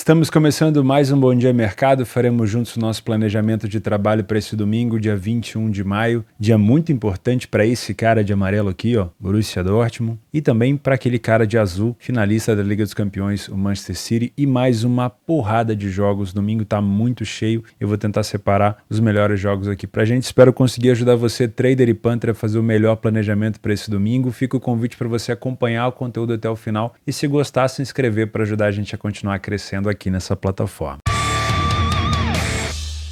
Estamos começando mais um Bom Dia Mercado, faremos juntos o nosso planejamento de trabalho para esse domingo, dia 21 de maio, dia muito importante para esse cara de amarelo aqui, ó, Borussia Dortmund, e também para aquele cara de azul, finalista da Liga dos Campeões, o Manchester City, e mais uma porrada de jogos. Domingo tá muito cheio, eu vou tentar separar os melhores jogos aqui pra gente. Espero conseguir ajudar você, trader e punter, a fazer o melhor planejamento para esse domingo. Fica o convite para você acompanhar o conteúdo até o final e, se gostar, se inscrever para ajudar a gente a continuar crescendo aqui nessa plataforma.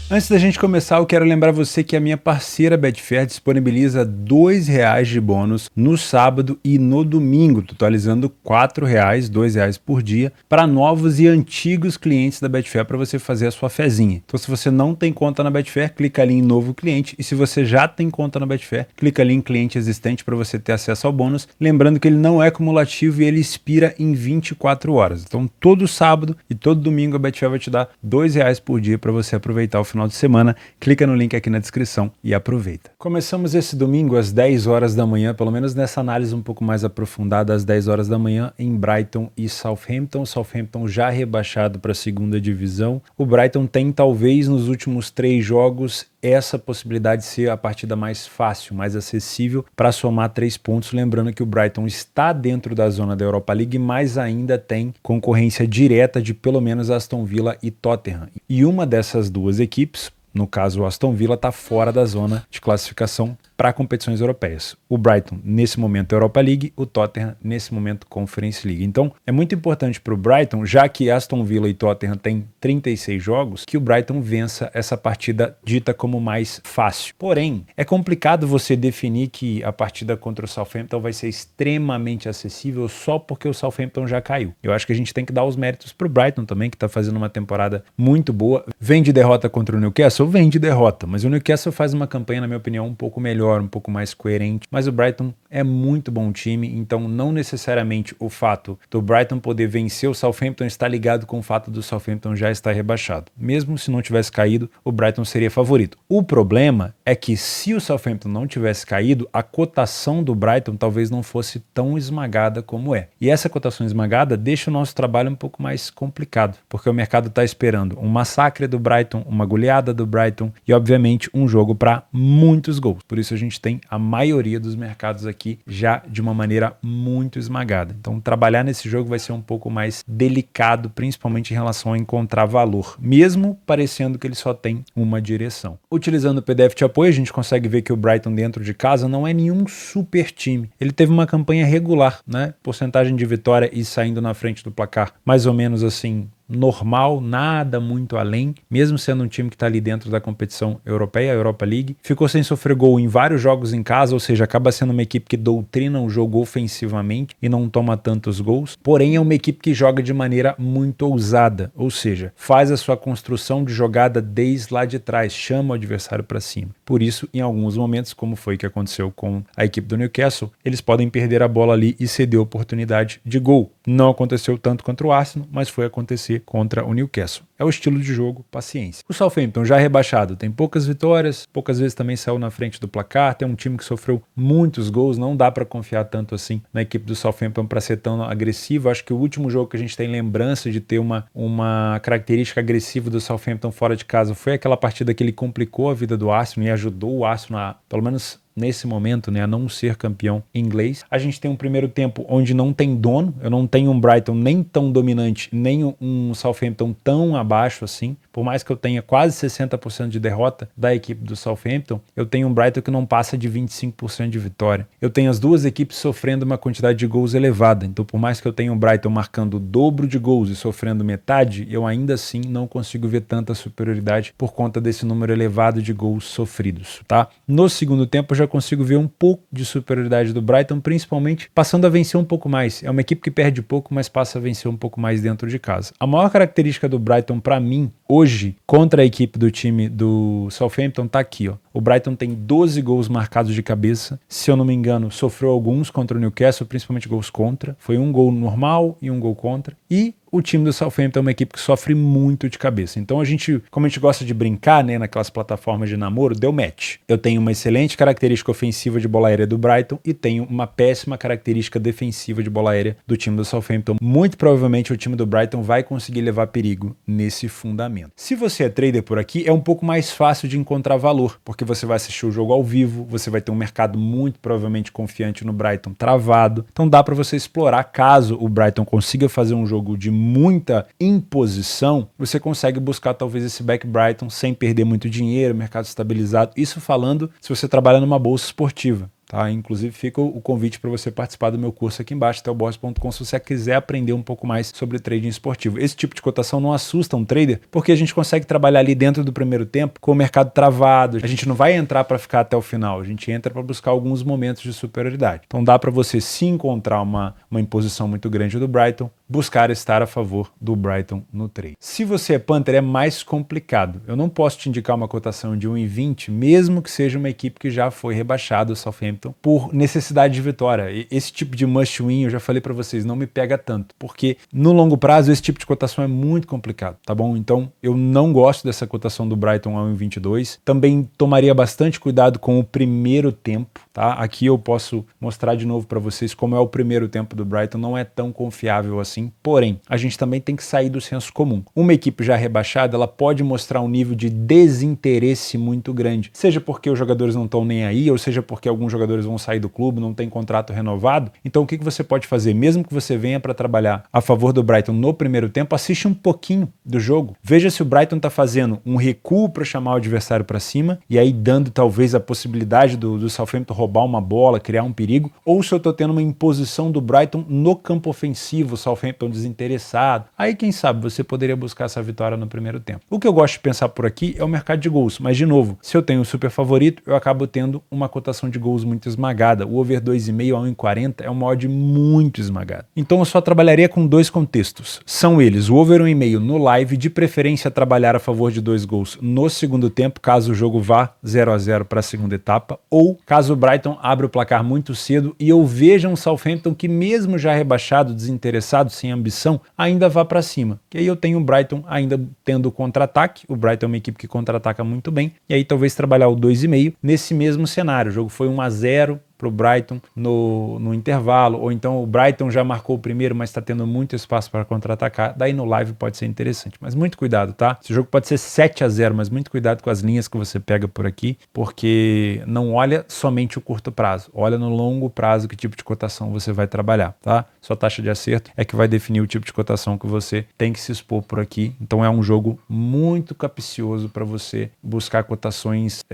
Antes da gente começar, eu quero lembrar você que a minha parceira Betfair disponibiliza R$2 de bônus no sábado e no domingo, totalizando R$4, R$2 por dia, para novos e antigos clientes da Betfair, para você fazer a sua fezinha. Então, se você não tem conta na Betfair, clica ali em novo cliente, e se você já tem conta na Betfair, clica ali em cliente existente para você ter acesso ao bônus. Lembrando que ele não é cumulativo e ele expira em 24 horas. Então, todo sábado e todo domingo a Betfair vai te dar R$2 por dia para você aproveitar o final de semana. Clica no link aqui na descrição e aproveita. Começamos esse domingo às 10 horas da manhã, pelo menos nessa análise um pouco mais aprofundada, às 10 horas da manhã, em Brighton e Southampton. Southampton já rebaixado para a segunda divisão. O Brighton tem, talvez, nos últimos 3 jogos, essa possibilidade de ser a partida mais fácil, mais acessível para somar 3 pontos. Lembrando que o Brighton está dentro da zona da Europa League, mas ainda tem concorrência direta de pelo menos Aston Villa e Tottenham. E uma dessas duas equipes, no caso o Aston Villa, está fora da zona de classificação para competições europeias. O Brighton, nesse momento, Europa League, o Tottenham, nesse momento, Conference League. Então, é muito importante para o Brighton, já que Aston Villa e Tottenham têm 36 jogos, que o Brighton vença essa partida dita como mais fácil. Porém, é complicado você definir que a partida contra o Southampton vai ser extremamente acessível só porque o Southampton já caiu. Eu acho que a gente tem que dar os méritos para o Brighton também, que está fazendo uma temporada muito boa. Vem de derrota contra o Newcastle? Vem de derrota, mas o Newcastle faz uma campanha, na minha opinião, um pouco melhor, um pouco mais coerente, mas o Brighton é muito bom time, então não necessariamente o fato do Brighton poder vencer o Southampton está ligado com o fato do Southampton já estar rebaixado. Mesmo se não tivesse caído, o Brighton seria favorito. O problema é que se o Southampton não tivesse caído, a cotação do Brighton talvez não fosse tão esmagada como é. E essa cotação esmagada deixa o nosso trabalho um pouco mais complicado, porque o mercado está esperando um massacre do Brighton, uma goleada do Brighton e, obviamente, um jogo para muitos gols. Por isso a gente tem a maioria dos mercados aqui já de uma maneira muito esmagada. Então, trabalhar nesse jogo vai ser um pouco mais delicado, principalmente em relação a encontrar valor, mesmo parecendo que ele só tem uma direção. Utilizando o PDF de apoio, a gente consegue ver que o Brighton dentro de casa não é nenhum super time. Ele teve uma campanha regular, né? Porcentagem de vitória e saindo na frente do placar, mais ou menos assim, normal, nada muito além, mesmo sendo um time que está ali dentro da competição europeia, a Europa League. Ficou sem sofrer gol em vários jogos em casa, ou seja, acaba sendo uma equipe que doutrina o jogo ofensivamente e não toma tantos gols, porém é uma equipe que joga de maneira muito ousada, ou seja, faz a sua construção de jogada desde lá de trás, chama o adversário para cima. Por isso, em alguns momentos, como foi que aconteceu com a equipe do Newcastle, eles podem perder a bola ali e ceder oportunidade de gol. Não aconteceu tanto contra o Arsenal, mas foi acontecer contra o Newcastle. É o estilo de jogo, paciência. O Southampton já rebaixado, tem poucas vitórias, poucas vezes também saiu na frente do placar, tem um time que sofreu muitos gols, não dá para confiar tanto assim na equipe do Southampton para ser tão agressivo. Acho que o último jogo que a gente tem lembrança de ter uma característica agressiva do Southampton fora de casa foi aquela partida que ele complicou a vida do Arsenal e ajudou o Arsenal a, pelo menos nesse momento, né, a não ser campeão inglês. A gente tem um primeiro tempo onde não tem dono, eu não tenho um Brighton nem tão dominante, nem um Southampton tão abaixo assim. Por mais que eu tenha quase 60% de derrota da equipe do Southampton, eu tenho um Brighton que não passa de 25% de vitória. Eu tenho as duas equipes sofrendo uma quantidade de gols elevada, então por mais que eu tenha um Brighton marcando o dobro de gols e sofrendo metade, eu ainda assim não consigo ver tanta superioridade por conta desse número elevado de gols sofridos, tá? No segundo tempo eu já consigo ver um pouco de superioridade do Brighton, principalmente passando a vencer um pouco mais. É uma equipe que perde pouco, mas passa a vencer um pouco mais dentro de casa. A maior característica do Brighton, para mim, hoje contra a equipe do time do Southampton tá aqui, ó. O Brighton tem 12 gols marcados de cabeça. Se eu não me engano, sofreu alguns contra o Newcastle, principalmente gols contra. Foi um gol normal e um gol contra. E o time do Southampton é uma equipe que sofre muito de cabeça. Então como a gente gosta de brincar, né, naquelas plataformas de namoro, deu match. Eu tenho uma excelente característica ofensiva de bola aérea do Brighton e tenho uma péssima característica defensiva de bola aérea do time do Southampton. Muito provavelmente o time do Brighton vai conseguir levar perigo nesse fundamento. Se você é trader por aqui, é um pouco mais fácil de encontrar valor, porque você vai assistir o jogo ao vivo, você vai ter um mercado muito provavelmente confiante no Brighton travado. Então dá para você explorar. Caso o Brighton consiga fazer um jogo de muita imposição, você consegue buscar talvez esse back Brighton sem perder muito dinheiro, mercado estabilizado. Isso falando se você trabalha numa bolsa esportiva. Tá? Inclusive fica o convite para você participar do meu curso aqui embaixo, theoborges.com, se você quiser aprender um pouco mais sobre trading esportivo. Esse tipo de cotação não assusta um trader, porque a gente consegue trabalhar ali dentro do primeiro tempo com o mercado travado. A gente não vai entrar para ficar até o final, a gente entra para buscar alguns momentos de superioridade. Então dá para você, se encontrar uma imposição muito grande do Brighton, buscar estar a favor do Brighton no trade. Se você é punter, é mais complicado. Eu não posso te indicar uma cotação de 1,20, mesmo que seja uma equipe que já foi rebaixada, o Southampton, por necessidade de vitória. Esse tipo de must win, eu já falei para vocês, não me pega tanto, porque no longo prazo esse tipo de cotação é muito complicado, tá bom? Então eu não gosto dessa cotação do Brighton a 1,22. Também tomaria bastante cuidado com o primeiro tempo, tá? Aqui eu posso mostrar de novo para vocês como é o primeiro tempo do Brighton, não é tão confiável assim, porém, a gente também tem que sair do senso comum. Uma equipe já rebaixada, ela pode mostrar um nível de desinteresse muito grande, seja porque os jogadores não estão nem aí, ou seja porque alguns jogadores vão sair do clube, não tem contrato renovado. Então o que você pode fazer? Mesmo que você venha para trabalhar a favor do Brighton no primeiro tempo, assiste um pouquinho do jogo. Veja se o Brighton está fazendo um recuo para chamar o adversário para cima e aí dando talvez a possibilidade do Southampton roubar uma bola, criar um perigo, ou se eu estou tendo uma imposição do Brighton no campo ofensivo, o Southampton desinteressado. Aí quem sabe você poderia buscar essa vitória no primeiro tempo. O que eu gosto de pensar por aqui é o mercado de gols, mas de novo, se eu tenho um super favorito, eu acabo tendo uma cotação de gols muito esmagada. O over 2,5 a 1,40 é uma odd muito esmagada. Então eu só trabalharia com dois contextos. São eles, o over 1,5 no live, de preferência trabalhar a favor de 2 gols no segundo tempo, caso o jogo vá 0-0 para a segunda etapa, ou caso o Brighton abra o placar muito cedo e eu veja um Southampton que mesmo já rebaixado, desinteressado, sem ambição, ainda vá para cima. E aí eu tenho o Brighton ainda tendo contra-ataque, o Brighton é uma equipe que contra-ataca muito bem, e aí talvez trabalhar o 2,5 nesse mesmo cenário. O jogo foi 1-0 para o Brighton no intervalo, ou então o Brighton já marcou o primeiro, mas está tendo muito espaço para contra-atacar, daí no live pode ser interessante, mas muito cuidado, tá? Esse jogo pode ser 7-0, mas muito cuidado com as linhas que você pega por aqui, porque não olha somente o curto prazo, olha no longo prazo que tipo de cotação você vai trabalhar, tá? Sua taxa de acerto é que vai definir o tipo de cotação que você tem que se expor por aqui, então é um jogo muito capcioso para você buscar cotações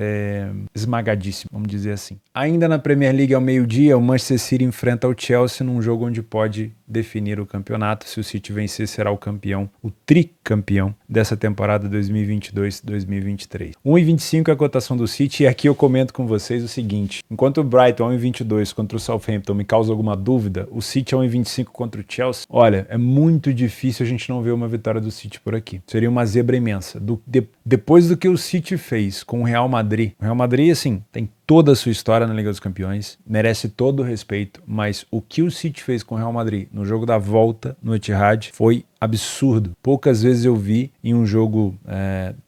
esmagadíssimas, vamos dizer assim. Ainda na Premier League ao meio-dia, o Manchester City enfrenta o Chelsea num jogo onde pode definir o campeonato. Se o City vencer, será o campeão, o tricampeão dessa temporada 2022-2023. 1,25 é a cotação do City, e aqui eu comento com vocês o seguinte: enquanto o Brighton 1,22 contra o Southampton me causa alguma dúvida, o City 1,25 contra o Chelsea, olha, é muito difícil a gente não ver uma vitória do City por aqui. Seria uma zebra imensa. Depois do que o City fez com o Real Madrid, assim, tem toda a sua história na Liga dos Campeões, merece todo o respeito, mas o que o City fez com o Real Madrid no jogo da volta no Etihad foi absurdo. Poucas vezes eu vi em um jogo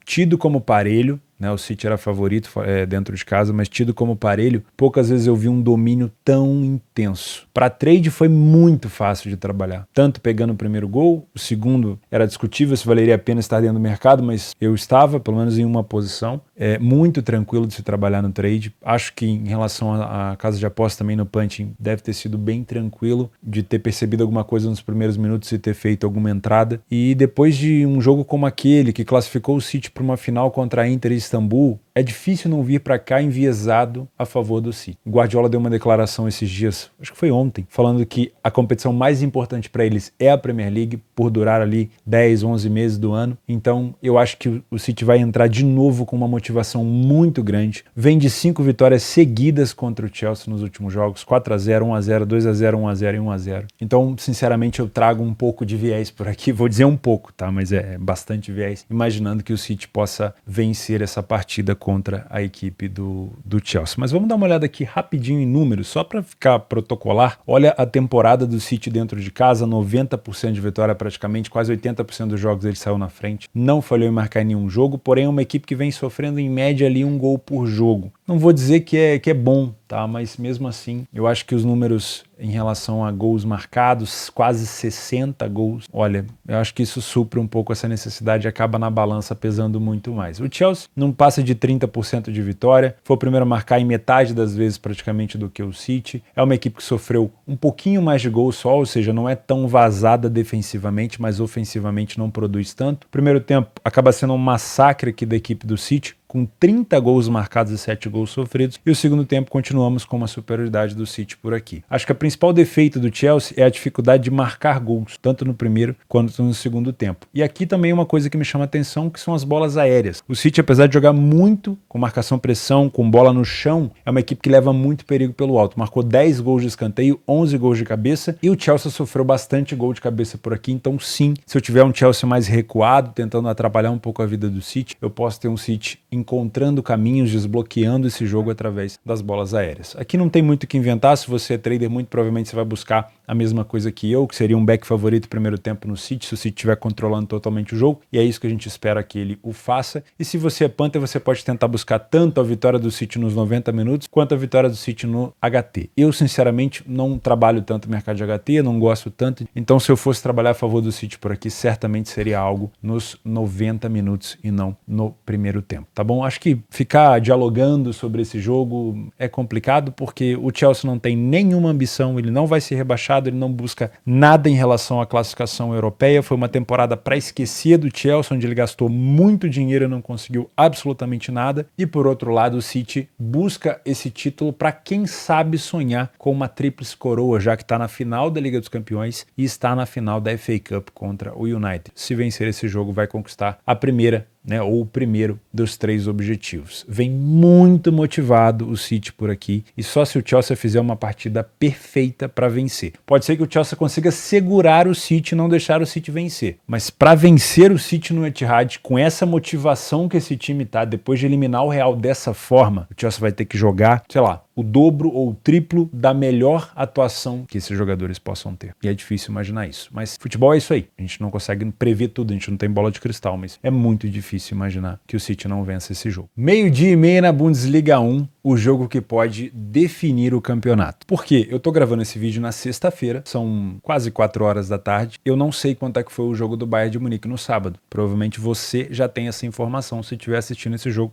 tido como parelho, né, o City era favorito dentro de casa, mas tido como parelho, poucas vezes eu vi um domínio tão intenso. Para trade foi muito fácil de trabalhar, tanto pegando o primeiro gol, o segundo era discutível se valeria a pena estar dentro do mercado, mas eu estava, pelo menos em uma posição, muito tranquilo de se trabalhar no trade. Acho que em relação à casa de aposta também no punting, deve ter sido bem tranquilo de ter percebido alguma coisa nos primeiros minutos e ter feito alguma entrada. E depois de um jogo como aquele, que classificou o City para uma final contra a Inter e Istambul, É difícil não vir para cá enviesado a favor do City. O Guardiola deu uma declaração esses dias, acho que foi ontem, falando que a competição mais importante para eles é a Premier League, por durar ali 10, 11 meses do ano. Então eu acho que o City vai entrar de novo com uma motivação muito grande. Vem de 5 vitórias seguidas contra o Chelsea nos últimos jogos, 4-0, 1-0, 2-0, 1-0 e 1-0. Então, sinceramente, eu trago um pouco de viés por aqui, vou dizer um pouco, tá? Mas é bastante viés, imaginando que o City possa vencer essa partida contra a equipe do Chelsea. Mas vamos dar uma olhada aqui rapidinho em números, só para ficar protocolar. Olha a temporada do City dentro de casa, 90% de vitória praticamente, quase 80% dos jogos ele saiu na frente, não falhou em marcar em nenhum jogo, porém é uma equipe que vem sofrendo em média ali 1 gol por jogo. Não vou dizer que é bom, tá? Mas mesmo assim, eu acho que os números em relação a gols marcados, quase 60 gols, olha, eu acho que isso supre um pouco essa necessidade e acaba na balança pesando muito mais. O Chelsea não passa de 30% de vitória, foi o primeiro a marcar em metade das vezes praticamente do que o City. É uma equipe que sofreu um pouquinho mais de gols só, ou seja, não é tão vazada defensivamente, mas ofensivamente não produz tanto. Primeiro tempo acaba sendo um massacre aqui da equipe do City, com 30 gols marcados e 7 gols sofridos, e o segundo tempo continuamos com uma superioridade do City por aqui. Acho que o principal defeito do Chelsea é a dificuldade de marcar gols, tanto no primeiro quanto no segundo tempo. E aqui também uma coisa que me chama a atenção, que são as bolas aéreas. O City, apesar de jogar muito com marcação-pressão, com bola no chão, é uma equipe que leva muito perigo pelo alto. Marcou 10 gols de escanteio, 11 gols de cabeça, e o Chelsea sofreu bastante gol de cabeça por aqui, então sim, se eu tiver um Chelsea mais recuado, tentando atrapalhar um pouco a vida do City, eu posso ter um City encontrando caminhos, desbloqueando esse jogo através das bolas aéreas. Aqui não tem muito o que inventar, se você é trader, muito provavelmente você vai buscar a mesma coisa que eu, que seria um back favorito primeiro tempo no City, se o City estiver controlando totalmente o jogo, e é isso que a gente espera que ele o faça. E se você é Panther, você pode tentar buscar tanto a vitória do City nos 90 minutos, quanto a vitória do City no HT. Eu, sinceramente, não trabalho tanto no mercado de HT, não gosto tanto, então se eu fosse trabalhar a favor do City por aqui, certamente seria algo nos 90 minutos e não no primeiro tempo, tá bom? Acho que ficar dialogando sobre esse jogo é complicado, porque o Chelsea não tem nenhuma ambição, ele não vai ser rebaixado, ele não busca nada em relação à classificação europeia. Foi uma temporada para esquecer do Chelsea, onde ele gastou muito dinheiro e não conseguiu absolutamente nada. E por outro lado, o City busca esse título para, quem sabe, sonhar com uma tríplice coroa, já que está na final da Liga dos Campeões e está na final da FA Cup contra o United. Se vencer esse jogo, vai conquistar a primeira, ou o primeiro dos 3 objetivos. Vem muito motivado o City por aqui, e só se o Chelsea fizer uma partida perfeita para vencer. Pode ser que o Chelsea consiga segurar o City e não deixar o City vencer, mas para vencer o City no Etihad, com essa motivação que esse time tá, depois de eliminar o Real dessa forma, o Chelsea vai ter que jogar, sei lá, o dobro ou o triplo da melhor atuação que esses jogadores possam ter. E é difícil imaginar isso. Mas futebol é isso aí. A gente não consegue prever tudo, a gente não tem bola de cristal, mas é muito difícil imaginar que o City não vença esse jogo. 12h30 na Bundesliga 1, o jogo que pode definir o campeonato. Por quê? Eu tô gravando esse vídeo na sexta-feira, são quase 4 horas da tarde. Eu não sei quanto é que foi o jogo do Bayern de Munique no sábado. Provavelmente você já tem essa informação se estiver assistindo esse jogo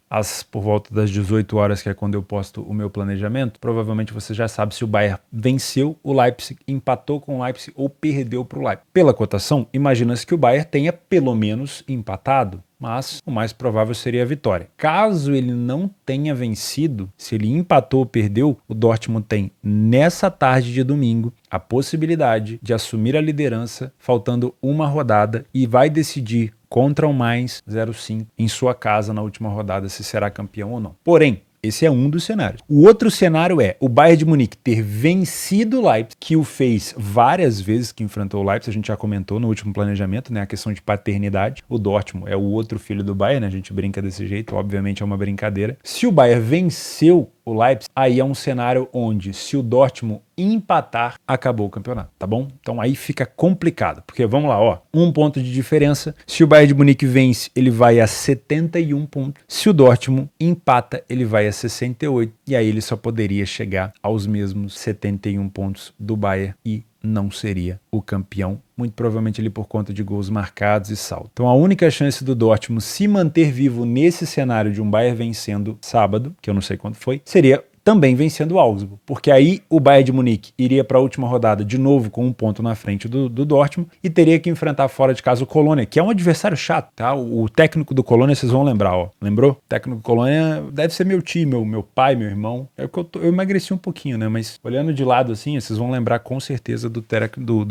por volta das 18 horas, que é quando eu posto o meu planejamento. Provavelmente você já sabe se o Bayern venceu o Leipzig, empatou com o Leipzig ou perdeu para o Leipzig. Pela cotação, imagina-se que o Bayern tenha pelo menos empatado, mas o mais provável seria a vitória. Caso ele não tenha vencido, se ele empatou ou perdeu, o Dortmund tem, nessa tarde de domingo, a possibilidade de assumir a liderança, faltando uma rodada, e vai decidir contra o Mainz 05 em sua casa na última rodada se será campeão ou não. Porém, esse é um dos cenários. O outro cenário é o Bayern de Munique ter vencido o Leipzig, que o fez várias vezes que enfrentou o Leipzig, a gente já comentou no último planejamento, a questão de paternidade. O Dortmund é o outro filho do Bayern, a gente brinca desse jeito, obviamente é uma brincadeira. Se o Bayern venceu o Leipzig, aí é um cenário onde, se o Dortmund empatar, acabou o campeonato, tá bom? Então aí fica complicado, porque vamos lá, 1 ponto de diferença. Se o Bayern de Munique vence, ele vai a 71 pontos. Se o Dortmund empata, ele vai a 68, e aí ele só poderia chegar aos mesmos 71 pontos do Bayern e não seria o campeão, muito provavelmente ali por conta de gols marcados e salto. Então a única chance do Dortmund se manter vivo nesse cenário de um Bayern vencendo sábado, que eu não sei quando foi, seria também vencendo o Augsburg, porque aí o Bayern de Munique iria para a última rodada de novo com um ponto na frente do Dortmund e teria que enfrentar fora de casa o Colônia, que é um adversário chato, tá? O técnico do Colônia, vocês vão lembrar, ó. Lembrou? O técnico do Colônia deve ser meu tio, meu pai, meu irmão. É que eu emagreci um pouquinho, né? Mas olhando de lado assim, vocês vão lembrar com certeza do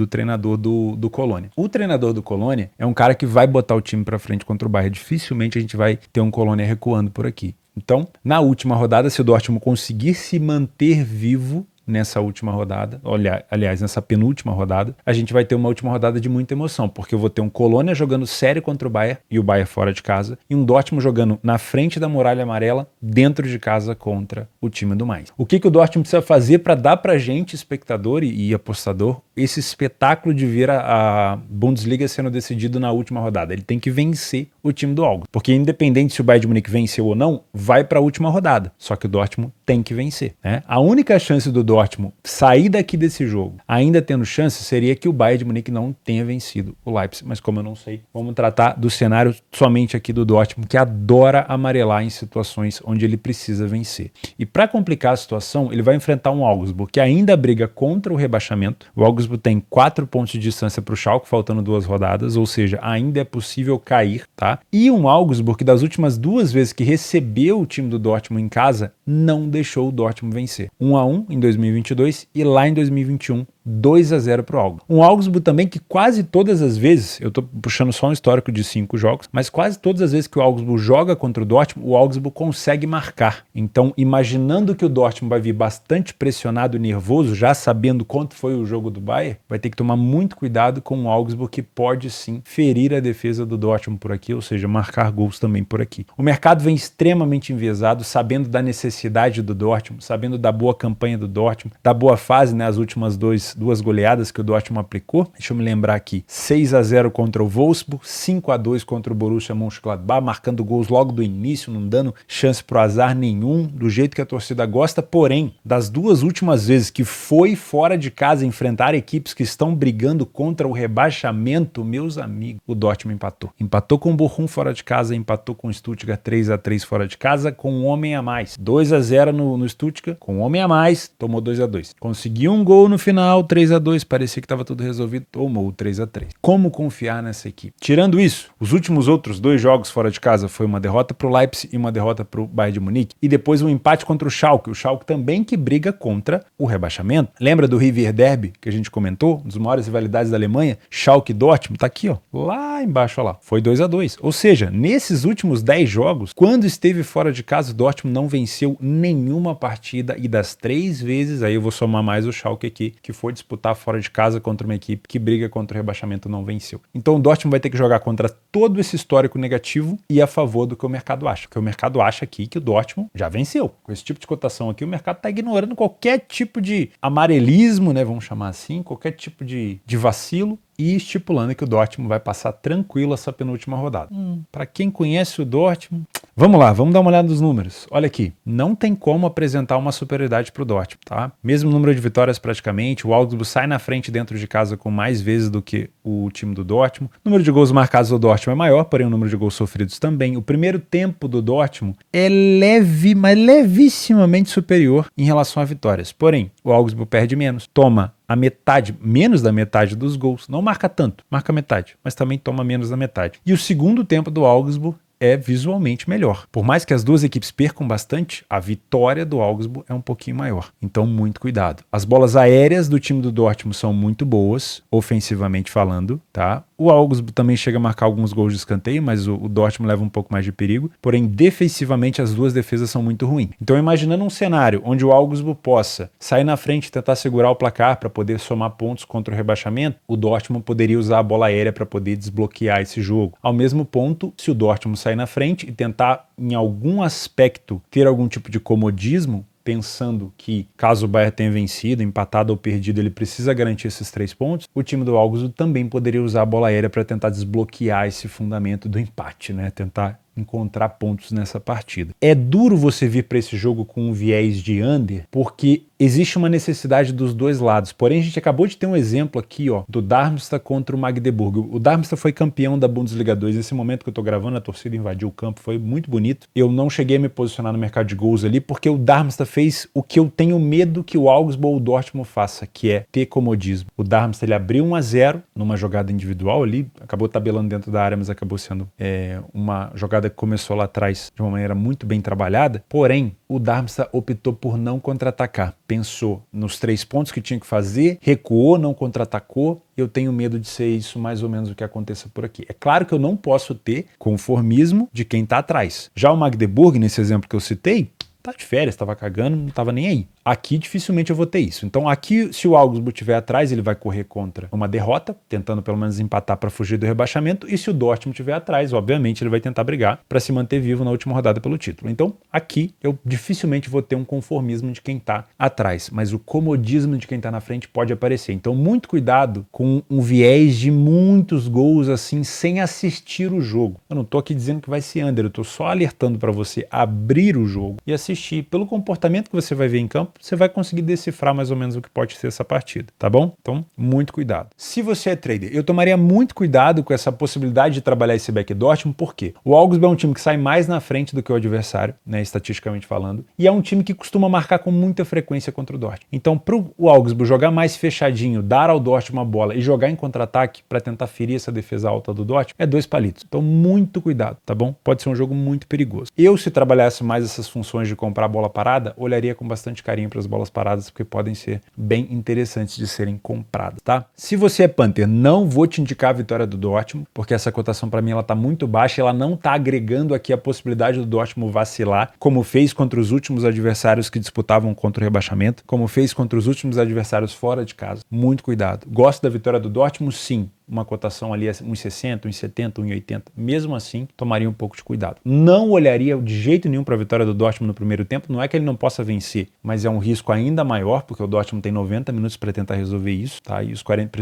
treinador do Colônia. O treinador do Colônia é um cara que vai botar o time pra frente contra o Bayern. Dificilmente a gente vai ter um Colônia recuando por aqui. Então, na última rodada, se o Dortmund conseguir se manter vivo nessa última rodada, aliás, nessa penúltima rodada, a gente vai ter uma última rodada de muita emoção, porque eu vou ter um Colônia jogando sério contra o Bayern, e o Bayern fora de casa, e um Dortmund jogando na frente da muralha amarela, dentro de casa contra o time do Mainz. O que o Dortmund precisa fazer para dar pra gente, espectador e apostador, esse espetáculo de ver a Bundesliga sendo decidido na última rodada? Ele tem que vencer o time do Augsburg, porque independente se o Bayern de Munique venceu ou não, vai para a última rodada, só que o Dortmund tem que vencer, né? A única chance do Dortmund sair daqui desse jogo, ainda tendo chance, seria que o Bayern de Munique não tenha vencido o Leipzig, mas como eu não sei, vamos tratar do cenário somente aqui do Dortmund, que adora amarelar em situações onde ele precisa vencer. E para complicar a situação, ele vai enfrentar um Augsburg que ainda briga contra o rebaixamento. O Augsburg tem 4 pontos de distância para o Schalke, faltando 2 rodadas, ou seja, ainda é possível cair, tá? E um Augsburg que das últimas 2 vezes que recebeu o time do Dortmund em casa, não deixou o Dortmund vencer. 1-1 em 2022 e lá em 2021, 2-0 para o Augsburg. Um Augsburg também que quase todas as vezes, eu estou puxando só um histórico de 5 jogos, mas quase todas as vezes que o Augsburg joga contra o Dortmund, o Augsburg consegue marcar. Então, imaginando que o Dortmund vai vir bastante pressionado e nervoso, já sabendo quanto foi o jogo do Bayern, vai ter que tomar muito cuidado com o Augsburg, que pode sim ferir a defesa do Dortmund por aqui, ou seja, marcar gols também por aqui. O mercado vem extremamente enviesado, sabendo da necessidade do Dortmund, sabendo da boa campanha do Dortmund, da boa fase, né, as últimas duas goleadas que o Dortmund aplicou. Deixa eu me lembrar aqui, 6-0 contra o Wolfsburg, 5-2 contra o Borussia Mönchengladbach, marcando gols logo do início, não dando chance pro azar nenhum, do jeito que a torcida gosta. Porém, das 2 últimas vezes que foi fora de casa enfrentar equipes que estão brigando contra o rebaixamento, meus amigos, o Dortmund empatou. Empatou com o Bochum fora de casa, empatou com o Stuttgart 3-3 fora de casa, com um homem a mais. 2-0 no Stuttgart, com um homem a mais, tomou 2-2. Conseguiu um gol no final, 3-2, parecia que estava tudo resolvido, tomou 3-3. Como confiar nessa equipe? Tirando isso, os últimos outros 2 jogos fora de casa foi uma derrota para o Leipzig e uma derrota para o Bayern de Munique, e depois um empate contra o Schalke também que briga contra o rebaixamento. Lembra do Rivier Derby que a gente comentou? Um dos maiores rivalidades da Alemanha? Schalke e Dortmund, tá aqui, ó, lá embaixo, ó lá, foi 2-2. Ou seja, nesses últimos 10 jogos, quando esteve fora de casa, o Dortmund não venceu nenhuma partida, e das 3 vezes, aí eu vou somar mais o Schalke aqui, que foi disputar fora de casa contra uma equipe que briga contra o rebaixamento, não venceu. Então o Dortmund vai ter que jogar contra todo esse histórico negativo e a favor do que o mercado acha. Porque o mercado acha aqui que o Dortmund já venceu. Com esse tipo de cotação aqui, o mercado está ignorando qualquer tipo de amarelismo, né, vamos chamar assim, qualquer tipo de vacilo, e estipulando que o Dortmund vai passar tranquilo essa penúltima rodada. Para quem conhece o Dortmund, vamos lá, vamos dar uma olhada nos números. Olha aqui, não tem como apresentar uma superioridade para o Dortmund, tá? Mesmo número de vitórias praticamente, o Augsburg sai na frente dentro de casa com mais vezes do que o time do Dortmund. O número de gols marcados do Dortmund é maior, porém o número de gols sofridos também. O primeiro tempo do Dortmund é leve, mas levissimamente superior em relação a vitórias. Porém, o Augsburg perde menos, toma a metade, menos da metade dos gols. Não marca tanto, marca metade, mas também toma menos da metade. E o segundo tempo do Augsburg é visualmente melhor. Por mais que as 2 equipes percam bastante, a vitória do Augsburg é um pouquinho maior. Então, muito cuidado. As bolas aéreas do time do Dortmund são muito boas, ofensivamente falando, tá? O Augsburg também chega a marcar alguns gols de escanteio, mas o Dortmund leva um pouco mais de perigo. Porém, defensivamente, as 2 defesas são muito ruins. Então, imaginando um cenário onde o Augsburg possa sair na frente e tentar segurar o placar para poder somar pontos contra o rebaixamento, o Dortmund poderia usar a bola aérea para poder desbloquear esse jogo. Ao mesmo ponto, se o Dortmund sair na frente e tentar, em algum aspecto, ter algum tipo de comodismo, pensando que caso o Bayern tenha vencido, empatado ou perdido, ele precisa garantir esses 3 pontos, o time do Augsburg também poderia usar a bola aérea para tentar desbloquear esse fundamento do empate, né? Tentar encontrar pontos nessa partida. É duro você vir para esse jogo com um viés de under, porque existe uma necessidade dos dois lados. Porém, a gente acabou de ter um exemplo aqui, ó, do Darmstadt contra o Magdeburg. O Darmstadt foi campeão da Bundesliga 2. Nesse momento que eu tô gravando, a torcida invadiu o campo, foi muito bonito. Eu não cheguei a me posicionar no mercado de gols ali, porque o Darmstadt fez o que eu tenho medo que o Augsburg ou o Dortmund faça, que é ter comodismo. O Darmstadt ele abriu 1-0 numa jogada individual ali, acabou tabelando dentro da área, mas acabou sendo uma jogada que começou lá atrás de uma maneira muito bem trabalhada. Porém, o Darmstadt optou por não contra-atacar. Pensou nos 3 pontos que tinha que fazer, recuou, não contra-atacou. Eu tenho medo de ser isso mais ou menos o que aconteça por aqui. É claro que eu não posso ter conformismo de quem está atrás. Já o Magdeburg, nesse exemplo que eu citei, tá de férias, estava cagando, não estava nem aí. Aqui dificilmente eu vou ter isso. Então aqui, se o Augsburg estiver atrás, ele vai correr contra uma derrota, tentando pelo menos empatar para fugir do rebaixamento. E se o Dortmund estiver atrás, obviamente ele vai tentar brigar para se manter vivo na última rodada pelo título. Então aqui eu dificilmente vou ter um conformismo de quem está atrás, mas o comodismo de quem está na frente pode aparecer. Então muito cuidado com um viés de muitos gols assim sem assistir o jogo. Eu não estou aqui dizendo que vai ser under, eu estou só alertando para você abrir o jogo e assistir. Pelo comportamento que você vai ver em campo, você vai conseguir decifrar mais ou menos o que pode ser essa partida, tá bom? Então, muito cuidado. Se você é trader, eu tomaria muito cuidado com essa possibilidade de trabalhar esse back Dortmund, por quê? O Augsburg é um time que sai mais na frente do que o adversário, né, estatisticamente falando, e é um time que costuma marcar com muita frequência contra o Dortmund. Então, para o Augsburg jogar mais fechadinho, dar ao Dortmund uma bola e jogar em contra-ataque para tentar ferir essa defesa alta do Dortmund, é 2 palitos. Então, muito cuidado, tá bom? Pode ser um jogo muito perigoso. Eu, se trabalhasse mais essas funções de comprar bola parada, olharia com bastante carinho para as bolas paradas, porque podem ser bem interessantes de serem compradas, tá? Se você é Panther, não vou te indicar a vitória do Dortmund, porque essa cotação para mim ela tá muito baixa, ela não tá agregando aqui a possibilidade do Dortmund vacilar, como fez contra os últimos adversários que disputavam contra o rebaixamento, como fez contra os últimos adversários fora de casa. Muito cuidado. Gosto da vitória do Dortmund? Sim. Uma cotação ali 1,60, 1,70, 1,80. Mesmo assim, tomaria um pouco de cuidado. Não olharia de jeito nenhum para a vitória do Dortmund no primeiro tempo. Não é que ele não possa vencer, mas é um risco ainda maior, porque o Dortmund tem 90 minutos para tentar resolver isso, tá? E os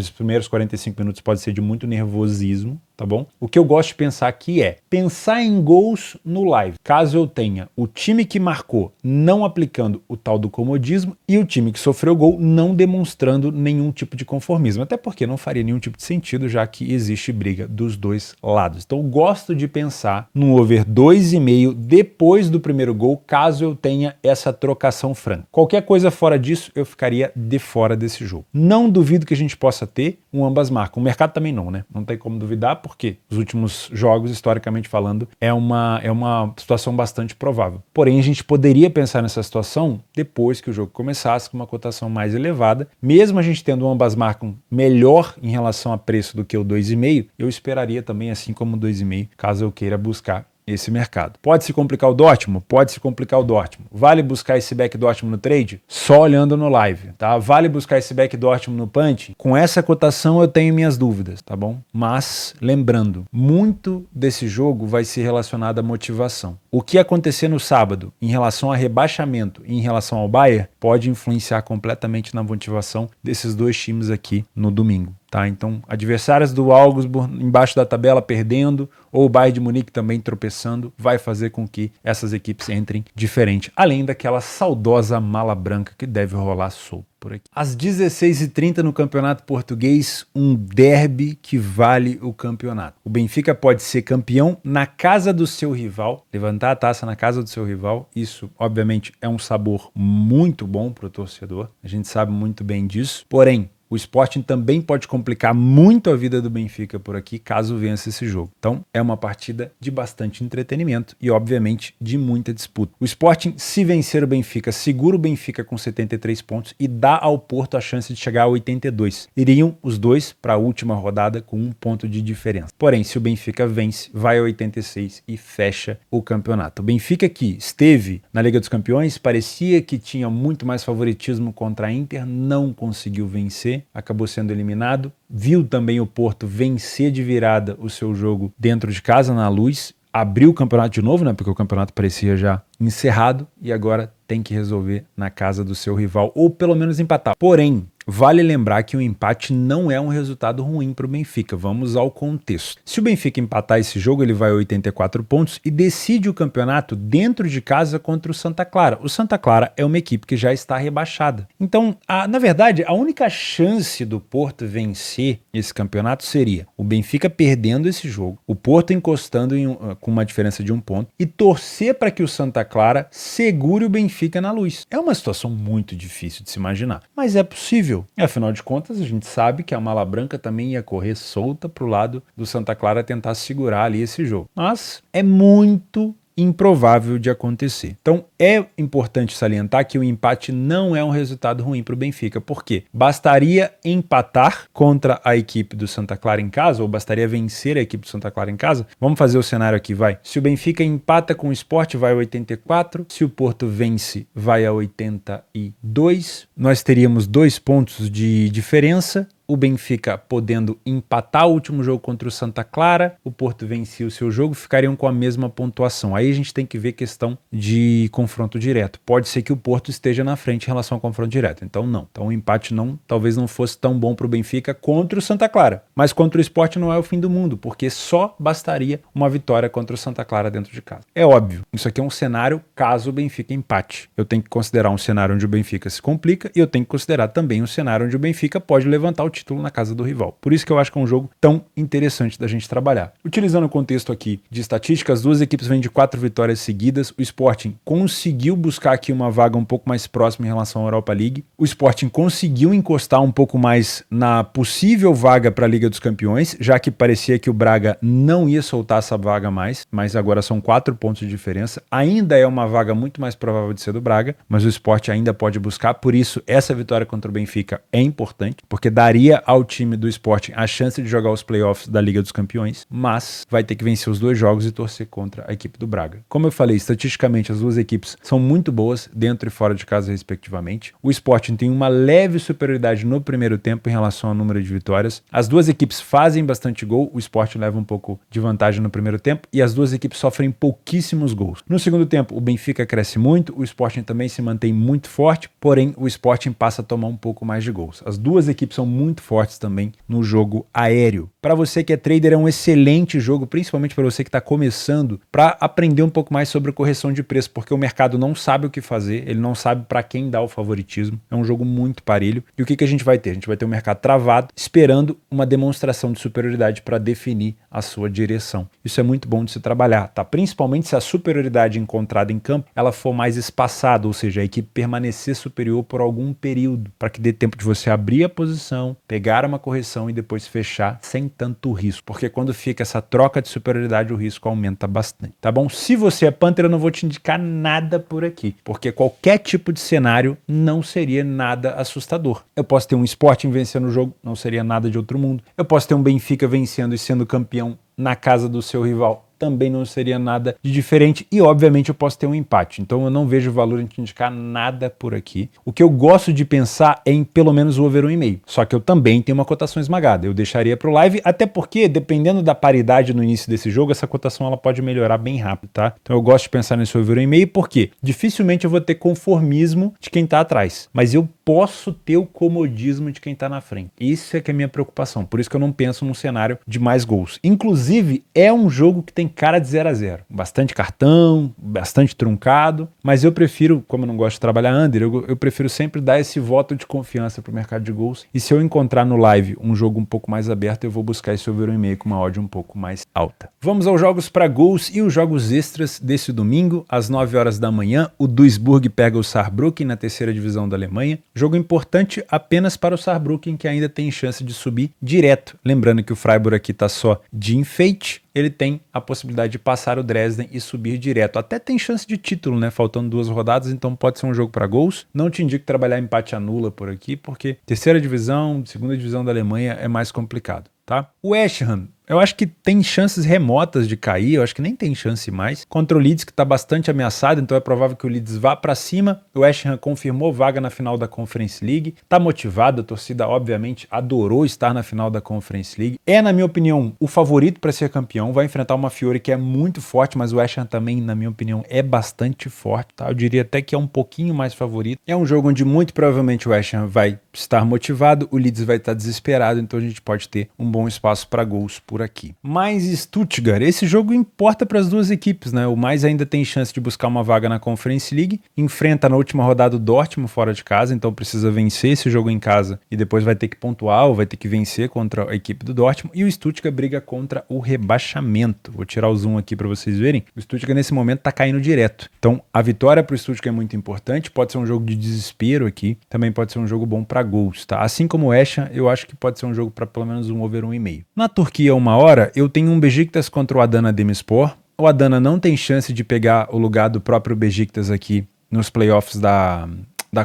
primeiros 45 minutos pode ser de muito nervosismo, tá bom? O que eu gosto de pensar aqui é pensar em gols no live. Caso eu tenha o time que marcou não aplicando o tal do comodismo e o time que sofreu gol não demonstrando nenhum tipo de conformismo. Até porque não faria nenhum tipo de sentido, já que existe briga dos dois lados. Então eu gosto de pensar no over 2,5 depois do primeiro gol, caso eu tenha essa trocação franca. Qualquer coisa fora disso, eu ficaria de fora desse jogo. Não duvido que a gente possa ter um ambas marcam. O mercado também não, né? Não tem como duvidar, porque os últimos jogos, historicamente falando, é uma situação bastante provável. Porém, a gente poderia pensar nessa situação depois que o jogo começasse, com uma cotação mais elevada. Mesmo a gente tendo um ambas marcam melhor em relação a preço do que o 2,5, eu esperaria também assim como o 2,5, caso eu queira buscar esse mercado. Pode se complicar o Dortmund? Pode se complicar o Dortmund. Vale buscar esse back Dortmund no trade? Só olhando no live, tá? Vale buscar esse back Dortmund no punch? Com essa cotação eu tenho minhas dúvidas, tá bom? Mas, lembrando, muito desse jogo vai ser relacionado à motivação. O que acontecer no sábado em relação a rebaixamento e em relação ao Bayern pode influenciar completamente na motivação desses dois times aqui no domingo. Tá, então, adversários do Augsburg embaixo da tabela perdendo, ou o Bayern de Munique também tropeçando, vai fazer com que essas equipes entrem diferente, além daquela saudosa mala branca que deve rolar solto por aqui. Às 16h30 no Campeonato Português, um derby que vale o campeonato. O Benfica pode ser campeão na casa do seu rival, levantar a taça na casa do seu rival. Isso, obviamente, é um sabor muito bom para o torcedor. A gente sabe muito bem disso. Porém, o Sporting também pode complicar muito a vida do Benfica por aqui, caso vença esse jogo. Então, é uma partida de bastante entretenimento e, obviamente, de muita disputa. O Sporting, se vencer o Benfica, segura o Benfica com 73 pontos e dá ao Porto a chance de chegar a 82. Iriam os dois para a última rodada com 1 ponto de diferença. Porém, se o Benfica vence, vai a 86 e fecha o campeonato. O Benfica, que esteve na Liga dos Campeões, parecia que tinha muito mais favoritismo contra a Inter, não conseguiu vencer, acabou sendo eliminado. Viu também o Porto vencer de virada o seu jogo dentro de casa, na Luz. Abriu o campeonato de novo, né? Porque o campeonato parecia já encerrado e agora tem que resolver na casa do seu rival, ou pelo menos empatar. Porém, vale lembrar que o empate não é um resultado ruim para o Benfica. Vamos ao contexto. Se o Benfica empatar esse jogo, ele vai a 84 pontos e decide o campeonato dentro de casa contra o Santa Clara. O Santa Clara é uma equipe que já está rebaixada. Então, na verdade, a única chance do Porto vencer esse campeonato seria o Benfica perdendo esse jogo, o Porto encostando com uma diferença de 1 ponto e torcer para que o Santa Clara segure o Benfica na luz. É uma situação muito difícil de se imaginar, mas é possível. Afinal de contas, a gente sabe que a Mala Branca também ia correr solta para o lado do Santa Clara tentar segurar ali esse jogo. Mas é muito improvável de acontecer. Então é importante salientar que o empate não é um resultado ruim para o Benfica, porque bastaria empatar contra a equipe do Santa Clara em casa, ou bastaria vencer a equipe do Santa Clara em casa. Vamos fazer o cenário aqui, vai. Se o Benfica empata com o Sport, vai a 84, se o Porto vence, vai a 82, nós teríamos 2 pontos de diferença, o Benfica podendo empatar o último jogo contra o Santa Clara, o Porto vencia o seu jogo, ficariam com a mesma pontuação. Aí a gente tem que ver questão de confronto direto. Pode ser que o Porto esteja na frente em relação ao confronto direto, então não. Então o empate talvez não fosse tão bom para o Benfica contra o Santa Clara, mas contra o Sport não é o fim do mundo, porque só bastaria uma vitória contra o Santa Clara dentro de casa. É óbvio, isso aqui é um cenário caso o Benfica empate. Eu tenho que considerar um cenário onde o Benfica se complica e eu tenho que considerar também um cenário onde o Benfica pode levantar o título na casa do rival. Por isso que eu acho que é um jogo tão interessante da gente trabalhar. Utilizando o contexto aqui de estatística, as duas equipes vêm de 4 vitórias seguidas. O Sporting conseguiu buscar aqui uma vaga um pouco mais próxima em relação à Europa League. O Sporting conseguiu encostar um pouco mais na possível vaga para a Liga dos Campeões, já que parecia que o Braga não ia soltar essa vaga mais, mas agora são 4 pontos de diferença. Ainda é uma vaga muito mais provável de ser do Braga, mas o Sport ainda pode buscar. Por isso, essa vitória contra o Benfica é importante, porque daria ao time do Sporting a chance de jogar os playoffs da Liga dos Campeões, mas vai ter que vencer os 2 jogos e torcer contra a equipe do Braga. Como eu falei, estatisticamente as duas equipes são muito boas dentro e fora de casa respectivamente. O Sporting tem uma leve superioridade no primeiro tempo em relação ao número de vitórias. As duas equipes fazem bastante gol, o Sporting leva um pouco de vantagem no primeiro tempo e as duas equipes sofrem pouquíssimos gols. No segundo tempo, o Benfica cresce muito, o Sporting também se mantém muito forte, porém o Sporting passa a tomar um pouco mais de gols. As duas equipes são muito fortes também no jogo aéreo. Para você que é trader, é um excelente jogo, principalmente para você que está começando, para aprender um pouco mais sobre correção de preço, porque o mercado não sabe o que fazer, ele não sabe para quem dar o favoritismo. É um jogo muito parelho. E o que a gente vai ter? A gente vai ter um mercado travado, esperando uma demonstração de superioridade para definir a sua direção. Isso é muito bom de se trabalhar, tá? Principalmente se a superioridade encontrada em campo, ela for mais espaçada, ou seja, a equipe permanecer superior por algum período, para que dê tempo de você abrir a posição, pegar uma correção e depois fechar sem tanto risco, porque quando fica essa troca de superioridade, o risco aumenta bastante, tá bom? Se você é Panther, eu não vou te indicar nada por aqui, porque qualquer tipo de cenário não seria nada assustador. Eu posso ter um Sporting vencendo o jogo, não seria nada de outro mundo. Eu posso ter um Benfica vencendo e sendo campeão na casa do seu rival, também não seria nada de diferente e obviamente eu posso ter um empate, então eu não vejo valor em te indicar nada por aqui. O que eu gosto de pensar é em pelo menos o over 1,5, só que eu também tenho uma cotação esmagada, eu deixaria para o live, até porque dependendo da paridade no início desse jogo, essa cotação ela pode melhorar bem rápido, tá? Então eu gosto de pensar nesse over 1,5 porque dificilmente eu vou ter conformismo de quem tá atrás, mas eu posso ter o comodismo de quem tá na frente. Isso é que é a minha preocupação, por isso que eu não penso num cenário de mais gols. Inclusive, é um jogo que tem cara de 0 a 0, bastante cartão, bastante truncado, mas eu prefiro, como eu não gosto de trabalhar under, eu prefiro sempre dar esse voto de confiança pro mercado de gols, e se eu encontrar no live um jogo um pouco mais aberto, eu vou buscar esse over 1,5 com uma odd um pouco mais alta. Vamos aos jogos para gols e os jogos extras desse domingo, às 9 horas da manhã, o Duisburg pega o Saarbrücken na 3ª divisão da Alemanha, jogo importante apenas para o Saarbrücken, que ainda tem chance de subir direto, lembrando que o Freiburg aqui tá só de enfeite, ele tem a possibilidade de passar o Dresden e subir direto. Até tem chance de título, né? Faltando 2 rodadas, então pode ser um jogo para gols. Não te indico trabalhar empate anula por aqui, porque 3ª divisão, 2ª divisão da Alemanha é mais complicado, tá? O West Ham Eu acho que tem chances remotas de cair, eu acho que nem tem chance mais. Contra o Leeds, que está bastante ameaçado, então é provável que o Leeds vá para cima. O West Ham confirmou vaga na final da Conference League, está motivado, a torcida obviamente adorou estar na final da Conference League. É, na minha opinião, o favorito para ser campeão, vai enfrentar uma Fiore que é muito forte, mas o West Ham também, na minha opinião, é bastante forte, tá? Eu diria até que é um pouquinho mais favorito. É um jogo onde muito provavelmente o West Ham vai estar motivado, o Leeds vai estar desesperado, então a gente pode ter um bom espaço para gols por aqui. Mas Stuttgart, esse jogo importa para as duas equipes, né? O mais ainda tem chance de buscar uma vaga na Conference League, enfrenta na última rodada o Dortmund fora de casa, então precisa vencer esse jogo em casa e depois vai ter que pontuar ou vai ter que vencer contra a equipe do Dortmund, e o Stuttgart briga contra o rebaixamento. Vou tirar o zoom aqui para vocês verem. O Stuttgart nesse momento tá caindo direto. Então a vitória para o Stuttgart é muito importante, pode ser um jogo de desespero aqui, também pode ser um jogo bom para gols, tá? Assim como o West Ham, eu acho que pode ser um jogo para pelo menos um over 1,5. Na Turquia, 1 hora, eu tenho um Beşiktaş contra o Adana Demirspor. O Adana não tem chance de pegar o lugar do próprio Beşiktaş aqui nos playoffs da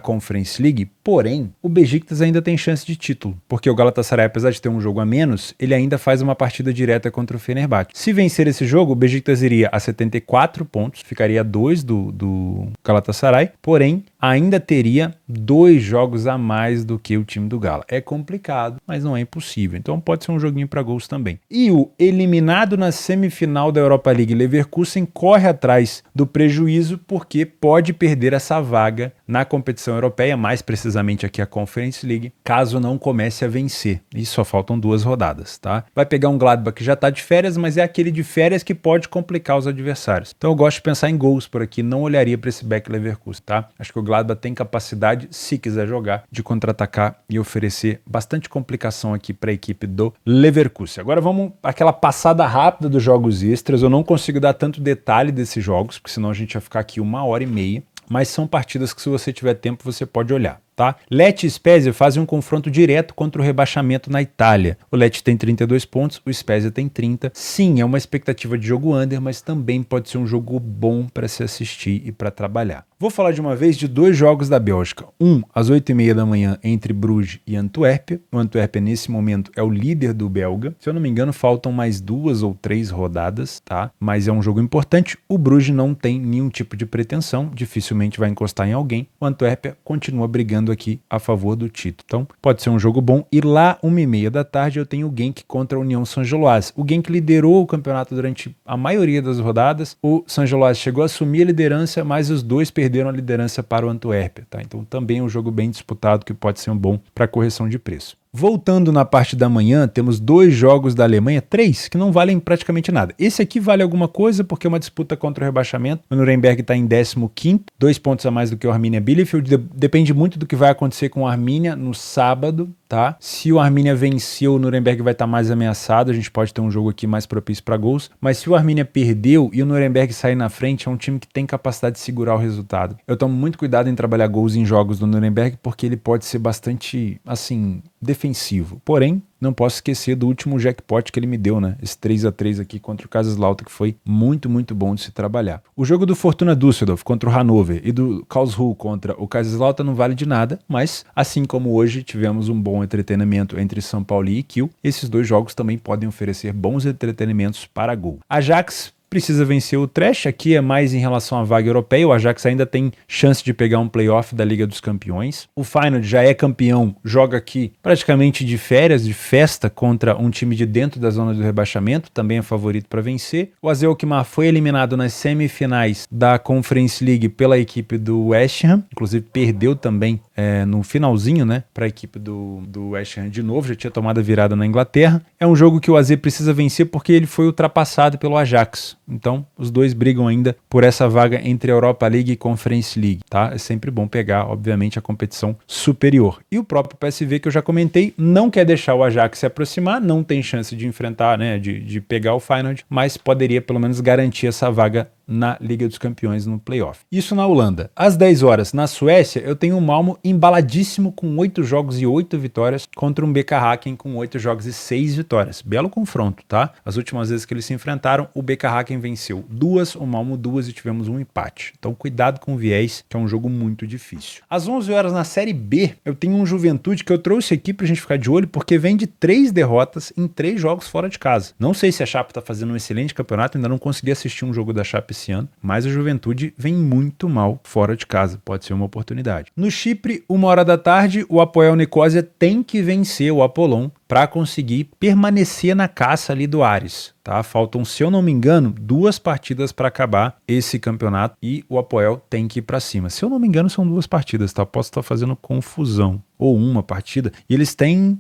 Conference League, porém, o Beşiktaş ainda tem chance de título, porque o Galatasaray, apesar de ter um jogo a menos, ele ainda faz uma partida direta contra o Fenerbahçe. Se vencer esse jogo, o Beşiktaş iria a 74 pontos, ficaria a 2 do Galatasaray, porém, ainda teria 2 jogos a mais do que o time do Gala. É complicado, mas não é impossível, então pode ser um joguinho para gols também. E o eliminado na semifinal da Europa League, Leverkusen, corre atrás do prejuízo porque pode perder essa vaga na competição europeia, mais precisamente aqui a Conference League, caso não comece a vencer. E só faltam 2 rodadas, tá? Vai pegar um Gladbach que já tá de férias, mas é aquele de férias que pode complicar os adversários. Então eu gosto de pensar em gols por aqui, não olharia para esse back Leverkusen, tá? Acho que o Gladbach tem capacidade, se quiser jogar, de contra-atacar e oferecer bastante complicação aqui para a equipe do Leverkusen. Agora vamos àquela passada rápida dos jogos extras. Eu não consigo dar tanto detalhe desses jogos, porque senão a gente vai ficar aqui 1 hora e meia. Mas são partidas que, se você tiver tempo, você pode olhar, tá? Lecce e Spezia fazem um confronto direto contra o rebaixamento na Itália. O Lecce tem 32 pontos, o Spezia tem 30. Sim, é uma expectativa de jogo under, mas também pode ser um jogo bom para se assistir e para trabalhar. Vou falar de uma vez de 2 jogos da Bélgica. Um às 8h30 da manhã entre Bruges e Antuérpia. O Antuérpia, nesse momento, é o líder do belga. Se eu não me engano, faltam mais 2 ou 3 rodadas, tá? Mas é um jogo importante. O Bruges não tem nenhum tipo de pretensão, dificilmente vai encostar em alguém. O Antuérpia continua brigando aqui a favor do título. Então, pode ser um jogo bom. E lá, 1h30 da tarde, eu tenho o Genk contra a União Saint-Gilloise. O Genk liderou o campeonato durante a maioria das rodadas. O Saint-Gilloise chegou a assumir a liderança, mas os dois perderam a liderança para o Antuérpia, tá? Então também é um jogo bem disputado que pode ser um bom para correção de preço. Voltando na parte da manhã, temos 2 jogos da Alemanha, 3, que não valem praticamente nada. Esse aqui vale alguma coisa porque é uma disputa contra o rebaixamento. O Nuremberg está em 15º, 2 pontos a mais do que o Arminia Bielefeld. Depende muito do que vai acontecer com o Arminia no sábado, tá? Se o Arminia venceu, o Nuremberg vai estar mais ameaçado, a gente pode ter um jogo aqui mais propício para gols. Mas se o Arminia perdeu e o Nuremberg sair na frente, é um time que tem capacidade de segurar o resultado. Eu tomo muito cuidado em trabalhar gols em jogos do Nuremberg porque ele pode ser bastante, assim, defensivo. Porém, não posso esquecer do último jackpot que ele me deu, né? Esse 3-3 aqui contra o Kaiserslautern, que foi muito, muito bom de se trabalhar. O jogo do Fortuna Düsseldorf contra o Hannover e do Karlsruhe contra o Kaiserslautern não vale de nada, mas assim como hoje tivemos um bom entretenimento entre São Paulo e Kiel, esses 2 jogos também podem oferecer bons entretenimentos para gol. Ajax precisa vencer o Trash, aqui é mais em relação à vaga europeia, o Ajax ainda tem chance de pegar um playoff da Liga dos Campeões. O Feyenoord já é campeão, joga aqui praticamente de férias, de festa, contra um time de dentro da zona do rebaixamento, também é favorito para vencer. O AZ Alkmaar foi eliminado nas semifinais da Conference League pela equipe do West Ham, inclusive perdeu também no finalzinho, né, para a equipe do West Ham de novo, já tinha tomado a virada na Inglaterra. É um jogo que o AZ precisa vencer porque ele foi ultrapassado pelo Ajax. Então, os dois brigam ainda por essa vaga entre a Europa League e Conference League, tá? É sempre bom pegar, obviamente, a competição superior. E o próprio PSV, que eu já comentei, não quer deixar o Ajax se aproximar, não tem chance de enfrentar, né, de pegar o Feyenoord, mas poderia pelo menos garantir essa vaga na Liga dos Campeões no playoff. Isso na Holanda. Às 10 horas, na Suécia, eu tenho um Malmo embaladíssimo com 8 jogos e 8 vitórias contra um BK Häcken com 8 jogos e 6 vitórias. Belo confronto, tá? As últimas vezes que eles se enfrentaram, o BK Häcken venceu 2, o Malmo 2 e tivemos um empate. Então cuidado com o viés, que é um jogo muito difícil. Às 11 horas na Série B, eu tenho um Juventude que eu trouxe aqui pra gente ficar de olho, porque vem de 3 derrotas em 3 jogos fora de casa. Não sei se a Chape tá fazendo um excelente campeonato, ainda não consegui assistir um jogo da Chape esse ano, mas a Juventude vem muito mal fora de casa. Pode ser uma oportunidade. No Chipre, 1 hora da tarde, o Apoel Nicosia tem que vencer o Apollon para conseguir permanecer na caça ali do Ares, tá? Faltam, se eu não me engano, 2 partidas para acabar esse campeonato e o Apoel tem que ir para cima. Se eu não me engano, são 2 partidas, tá? Posso estar fazendo confusão. Ou uma partida. E eles têm...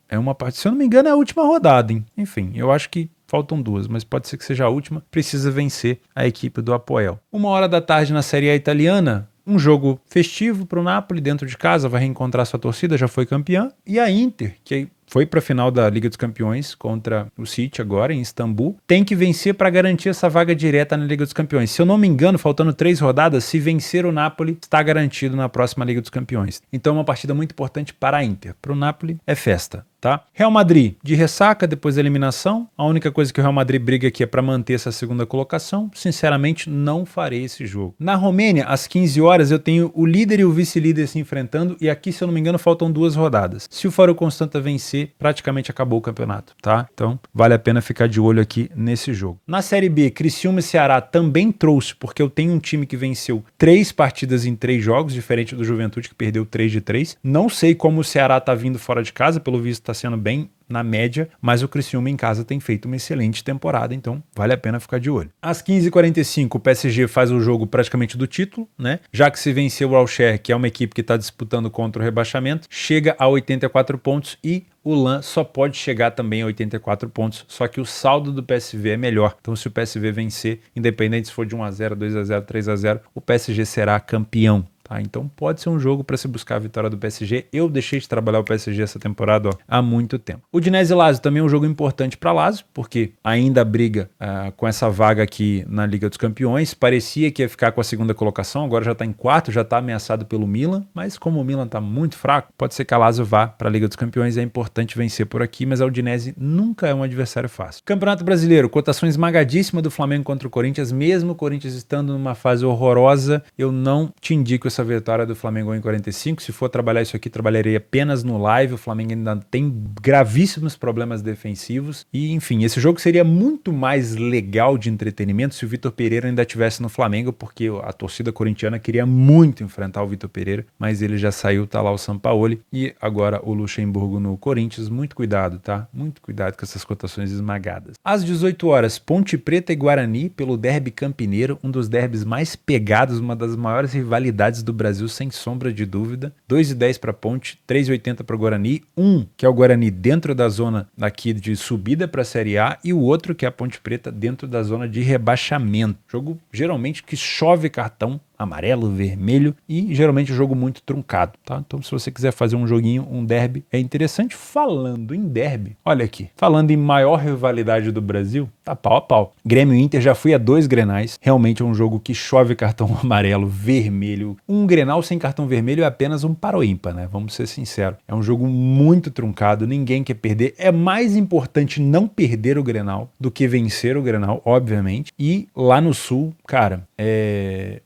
É uma partida. Se eu não me engano, é a última rodada, hein? Enfim, eu acho que faltam 2, mas pode ser que seja a última. Precisa vencer a equipe do Apoel. 1 hora da tarde na Série A italiana. Um jogo festivo para o Napoli, dentro de casa, vai reencontrar sua torcida, já foi campeã. E a Inter, que foi para a final da Liga dos Campeões contra o City agora, em Istambul, tem que vencer para garantir essa vaga direta na Liga dos Campeões. Se eu não me engano, faltando 3 rodadas, se vencer o Napoli, está garantido na próxima Liga dos Campeões. Então é uma partida muito importante para a Inter. Para o Napoli é festa. Tá? Real Madrid de ressaca depois da eliminação. A única coisa que o Real Madrid briga aqui é para manter essa segunda colocação. Sinceramente, não farei esse jogo. Na Romênia, às 15 horas, eu tenho o líder e o vice-líder se enfrentando. E aqui, se eu não me engano, faltam 2 rodadas. Se o Faro Constanta vencer, praticamente acabou o campeonato. Tá? Então, vale a pena ficar de olho aqui nesse jogo. Na Série B, Criciúma e Ceará também trouxe, porque eu tenho um time que venceu 3 partidas em 3 jogos, diferente do Juventude, que perdeu 3 de 3. Não sei como o Ceará tá vindo fora de casa, pelo visto tá sendo bem na média, mas o Criciúma em casa tem feito uma excelente temporada, então vale a pena ficar de olho. Às 15h45, o PSG faz o jogo praticamente do título, né? Já que se venceu o Alcher, que é uma equipe que está disputando contra o rebaixamento, chega a 84 pontos e o LAN só pode chegar também a 84 pontos, só que o saldo do PSV é melhor. Então se o PSV vencer, independente se for de 1-0, 2-0, 3-0, o PSG será campeão. Tá, então pode ser um jogo para se buscar a vitória do PSG. Eu deixei de trabalhar o PSG essa temporada há muito tempo. O Udinese e Lazio também é um jogo importante para Lazio, porque ainda briga com essa vaga aqui na Liga dos Campeões. Parecia que ia ficar com a segunda colocação, agora já está em 4º, já está ameaçado pelo Milan, mas como o Milan está muito fraco, pode ser que a Lazio vá para a Liga dos Campeões. É importante vencer por aqui, mas a Udinese nunca é um adversário fácil. Campeonato Brasileiro, cotação esmagadíssima do Flamengo contra o Corinthians, mesmo o Corinthians estando numa fase horrorosa, eu não te indico essa vitória do Flamengo em 45. Se for trabalhar isso aqui, trabalharei apenas no live. O Flamengo ainda tem gravíssimos problemas defensivos e, enfim, esse jogo seria muito mais legal de entretenimento se o Vitor Pereira ainda estivesse no Flamengo, porque a torcida corintiana queria muito enfrentar o Vitor Pereira, mas ele já saiu, tá lá o Sampaoli e agora o Luxemburgo no Corinthians. Muito cuidado, tá? Muito cuidado com essas cotações esmagadas. Às 18 horas, Ponte Preta e Guarani pelo derby campineiro, um dos derbys mais pegados, uma das maiores rivalidades do Brasil, sem sombra de dúvida. 2,10 para Ponte, 3,80 para o Guarani. Um, que é o Guarani dentro da zona aqui de subida para a Série A, e o outro, que é a Ponte Preta, dentro da zona de rebaixamento. Jogo geralmente que chove cartão amarelo, vermelho e geralmente um jogo muito truncado, tá? Então se você quiser fazer um joguinho, um derby, é interessante. Falando em derby, olha aqui, falando em maior rivalidade do Brasil, tá pau a pau. Grêmio e Inter, já fui a 2 Grenais, realmente é um jogo que chove cartão amarelo, vermelho. Um Grenal sem cartão vermelho é apenas um para o ímpar, né? Vamos ser sinceros. É um jogo muito truncado, ninguém quer perder. É mais importante não perder o Grenal do que vencer o Grenal, obviamente. E lá no Sul, cara,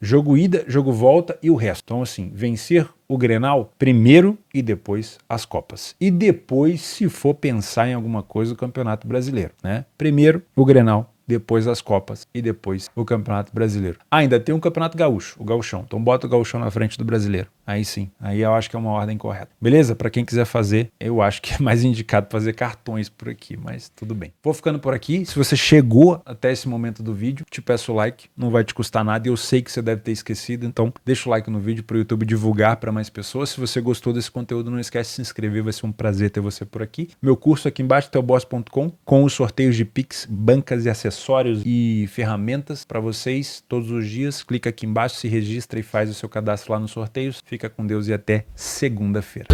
jogo ida, jogo volta e o resto. Então assim, vencer o Grenal primeiro e depois as Copas. E depois, se for pensar em alguma coisa, o Campeonato Brasileiro, né? Primeiro o Grenal, depois as Copas e depois o Campeonato Brasileiro. Ainda tem um Campeonato Gaúcho, o Gauchão. Então bota o Gauchão na frente do Brasileiro. Aí sim, aí eu acho que é uma ordem correta. Beleza? Para quem quiser fazer, eu acho que é mais indicado fazer cartões por aqui, mas tudo bem. Vou ficando por aqui. Se você chegou até esse momento do vídeo, te peço o like, não vai te custar nada e eu sei que você deve ter esquecido, então deixa o like no vídeo para o YouTube divulgar para mais pessoas. Se você gostou desse conteúdo, não esquece de se inscrever, vai ser um prazer ter você por aqui. Meu curso aqui embaixo, teoboss.com, com os sorteios de Pix, bancas e acessórios e ferramentas para vocês todos os dias. Clica aqui embaixo, se registra e faz o seu cadastro lá nos sorteios. Fica com Deus e até segunda-feira.